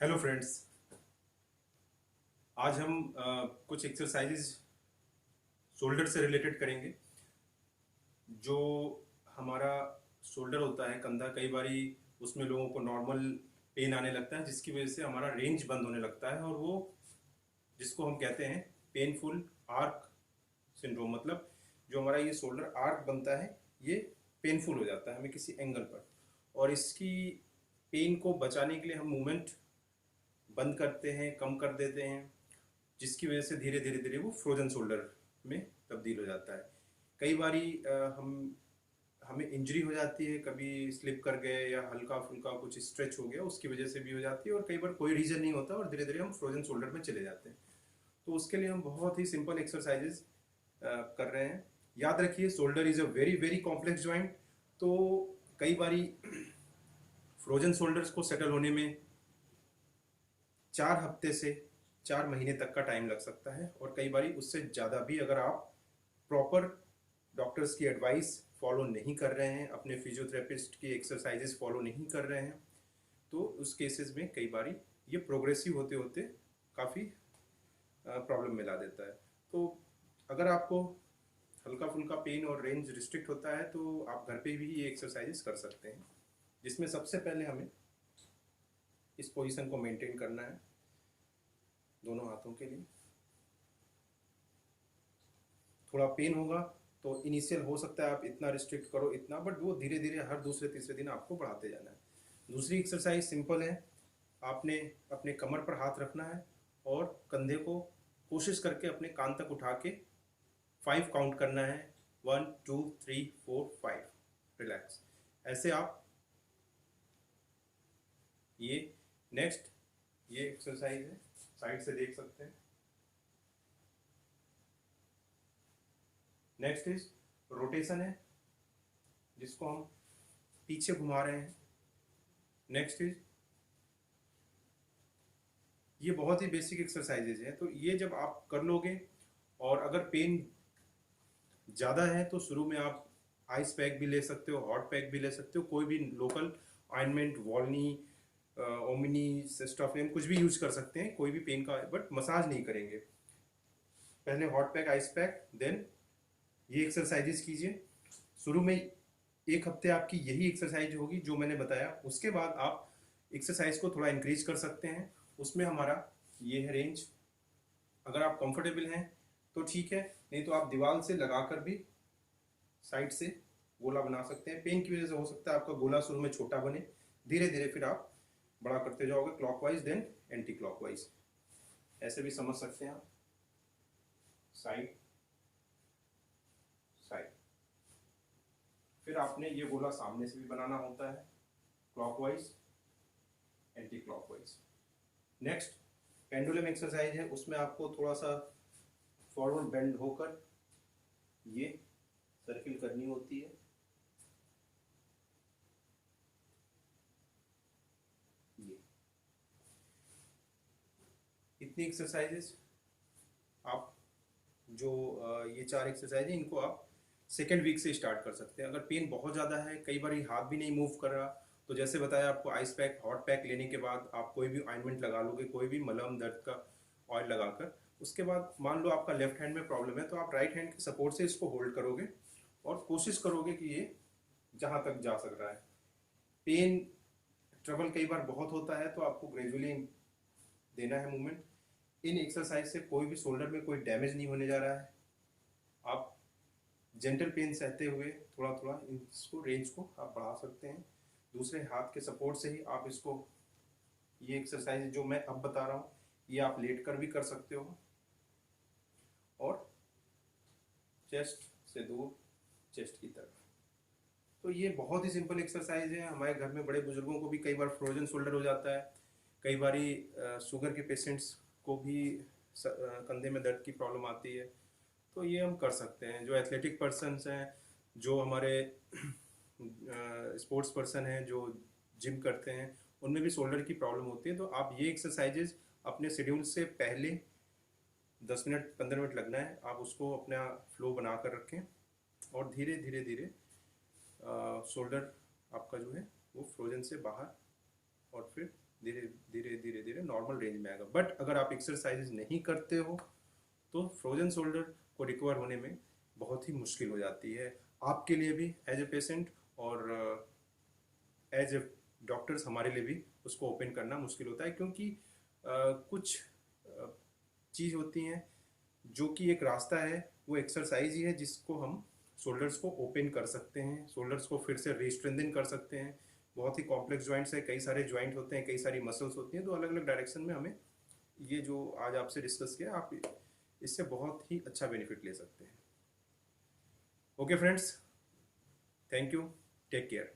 Hello friends. आज हम कुछ एक्सरसाइजेज शोल्डर से रिलेटेड करेंगे। जो हमारा शोल्डर होता है, कंधा, कई बारी उसमें लोगों को नॉर्मल पेन आने लगता है, जिसकी वजह से हमारा रेंज बंद होने लगता है, और वो जिसको हम कहते हैं पेनफुल आर्क सिंड्रोम। मतलब जो हमारा ये शोल्डर आर्क बनता है, ये पेनफुल हो जाता है हमें किसी एंगल पर। और इसकी पेन को बचाने के लिए हम मूवमेंट बंद करते हैं, कम कर देते हैं, जिसकी वजह से धीरे धीरे धीरे वो फ्रोजन शोल्डर में तब्दील हो जाता है। कई बारी हमें इंजरी हो जाती है, कभी स्लिप कर गए या हल्का फुल्का कुछ स्ट्रेच हो गया, उसकी वजह से भी हो जाती है। और कई बार कोई रीजन नहीं होता और धीरे धीरे हम फ्रोजन शोल्डर में चले जाते हैं। तो उसके लिए हम बहुत ही सिंपल एक्सरसाइजेज कर रहे हैं। याद रखिए, shoulder is a very very complex joint. तो कई बारी फ्रोजन शोल्डर्स को सेटल होने में 4 हफ्ते से 4 महीने तक का टाइम लग सकता है, और कई बारी उससे ज़्यादा भी, अगर आप प्रॉपर डॉक्टर्स की एडवाइस फॉलो नहीं कर रहे हैं, अपने फिजियोथेरेपिस्ट की एक्सरसाइजेस फॉलो नहीं कर रहे हैं, तो उस केसेस में कई बारी ये प्रोग्रेसिव होते होते काफ़ी प्रॉब्लम में ला देता है। तो अगर आपको हल्का फुल्का पेन और रेंज रिस्ट्रिक्ट होता है, तो आप घर पे भी ये एक्सरसाइजेस कर सकते हैं, जिसमें सबसे पहले हमें इस पोजीशन को मेंटेन करना है दोनों हाथों के लिए। थोड़ा पेन होगा तो इनिशियल हो सकता है आप इतना रिस्ट्रिक्ट करो इतना, बट वो धीरे धीरे हर दूसरे तीसरे दिन आपको बढ़ाते जाना है। दूसरी एक्सरसाइज सिंपल है। आपने अपने कमर पर हाथ रखना है और कंधे को कोशिश करके अपने कान तक उठा के 5 काउंट करना है। 1 2 3 4 5। रिलैक्स। ऐसे आप ये नेक्स्ट ये एक्सरसाइज है, साइड से देख सकते हैं। नेक्स्ट इज रोटेशन है, जिसको हम पीछे घुमा रहे हैं। नेक्स्ट इज, ये बहुत ही बेसिक एक्सरसाइजेज हैं, तो ये जब आप कर लोगे, और अगर पेन ज़्यादा है तो शुरू में आप आइस पैक भी ले सकते हो, हॉट पैक भी ले सकते हो, कोई भी लोकल ऑइंटमेंट, वॉलनी, ओमिनी, सिस्टोफिन, कुछ भी यूज कर सकते हैं, कोई भी पेन का, बट मसाज नहीं करेंगे। पहले hot pack, ice pack, then ये एक्सरसाइजेज कीजिए। शुरू में 1 हफ्ते आपकी यही एक्सरसाइज होगी जो मैंने बताया। उसके बाद आप एक्सरसाइज को थोड़ा इंक्रीज कर सकते हैं। उसमें हमारा ये है रेंज। अगर आप कंफर्टेबल हैं तो ठीक है, नहीं तो आप दीवार से लगाकर भी साइड से गोला बना सकते हैं। पेन की वजह से हो सकता है आपका गोला शुरू में छोटा बने, धीरे धीरे फिर आप बड़ा करते जाओगे, क्लॉकवाइज देन एंटी क्लॉकवाइज। ऐसे भी समझ सकते हैं आप। Side, side. फिर आपने ये गोला सामने से भी बनाना होता है, clockwise, anti clockwise. Next pendulum exercise है, उसमें आपको थोड़ा सा फॉरवर्ड बेंड होकर ये सर्किल करनी होती है। ये इतनी एक्सरसाइजेस आप, जो ये 4 एक्सरसाइज हैं, इनको आप सेकेंड वीक से स्टार्ट कर सकते हैं। अगर पेन बहुत ज़्यादा है, कई बार हाथ भी नहीं मूव कर रहा, तो जैसे बताया आपको, आइस पैक, हॉट पैक लेने के बाद आप कोई भी ऑइंटमेंट लगा लोगे, कोई भी मलहम, दर्द का ऑयल लगाकर। उसके बाद मान लो आपका लेफ्ट हैंड में प्रॉब्लम है, तो आप राइट हैंड के सपोर्ट से इसको होल्ड करोगे और कोशिश करोगे कि ये जहाँ तक जा सक रहा है। पेन ट्रबल कई बार बहुत होता है, तो आपको ग्रेजुअली देना है मूवमेंट। इन एक्सरसाइज से कोई भी शोल्डर में कोई डैमेज नहीं होने जा रहा है। आप जेंटल पेन सहते हुए थोड़ा थोड़ा इसको, रेंज को आप बढ़ा सकते हैं। दूसरे हाथ के सपोर्ट से ही आप इसको, ये एक्सरसाइज जो मैं अब बता रहा हूँ, ये आप लेट कर भी कर सकते हो। और चेस्ट से दूर, चेस्ट की तरफ। तो ये बहुत ही सिंपल एक्सरसाइज है। हमारे घर में बड़े बुजुर्गों को भी कई बार फ्रोजन शोल्डर हो जाता है। कई बारी शुगर के पेशेंट्स को भी कंधे में दर्द की प्रॉब्लम आती है। तो ये हम कर सकते हैं। जो एथलेटिक पर्सनस हैं, जो हमारे स्पोर्ट्स पर्सन हैं, जो जिम करते हैं, उनमें भी शोल्डर की प्रॉब्लम होती है। तो आप ये एक्सरसाइजेज अपने शेड्यूल से पहले 10 मिनट 15 मिनट लगना है, आप उसको अपना फ्लो बना कर रखें, और धीरे धीरे धीरे शोल्डर आपका जो है वो फ्रोजन से बाहर और फिर धीरे धीरे धीरे धीरे नॉर्मल रेंज में आएगा। बट अगर आप एक्सरसाइज नहीं करते हो तो फ्रोजन शोल्डर को रिकवर होने में बहुत ही मुश्किल हो जाती है, आपके लिए भी एज ए पेशेंट, और एज ए डॉक्टर्स हमारे लिए भी उसको ओपन करना मुश्किल होता है, क्योंकि कुछ चीज़ होती हैं जो कि एक रास्ता है, वो एक्सरसाइज ही है जिसको हम शोल्डर्स को ओपन कर सकते हैं, शोल्डर्स को फिर से रिस्ट्रेंथन कर सकते हैं। बहुत ही कॉम्प्लेक्स जॉइंट्स है, कई सारे जॉइंट होते हैं, कई सारी मसल्स होती हैं, तो अलग अलग डायरेक्शन में हमें ये जो आज आपसे डिस्कस किया, आप इससे बहुत ही अच्छा बेनिफिट ले सकते हैं। Okay friends, thank you, take care.